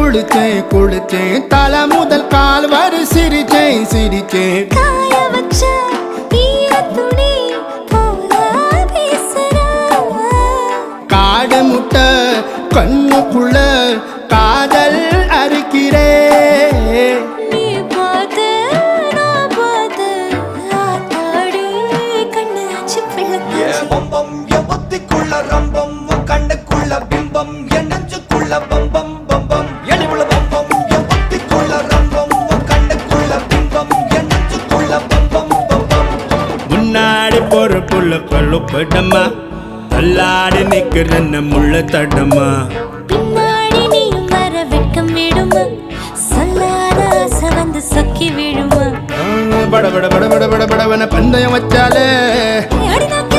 குளிச்சேன் குளிச்சேன் தலை முதல் கால் வரை சிரிச்சேன் சிரிச்சேன் காய வச்ச ஈரத்துணி போல பேசுறா காடு முட்டை கண்ணுக்குள்ள காதல் அறுக்கிறே நீ பார்த்து நான் பார்த்து ஆத்தாடி கண்ணாச்சு பிள்ளக்காச்சு பம்பம் என் புத்திக்குள்ள ரம்பம் உன் கண்ணுக்குள்ள பிம்பம் என் நெஞ்சுக்குள்ள பம்பம் பம்பம் எளிவுள்ள பம்பம் என் புத்திக்குள்ள ரம்பம் உன் கண்ணுக்குள்ள பிம்பம் என் நெஞ்சுக்குள்ள பம்பம் பம்பம் முன்னாடி போற புள்ள கழுப்படமா தள்ளாடி நிக்கிறன்ன முள்ள தடமா பின்னாடி நீயும் வர வெட்கம் விடுமா சொல்லாத ஆசை வந்து சொக்கி விழுமா பட பட பட பட பட படவன பந்தயம் வச்சாலே அடி நான்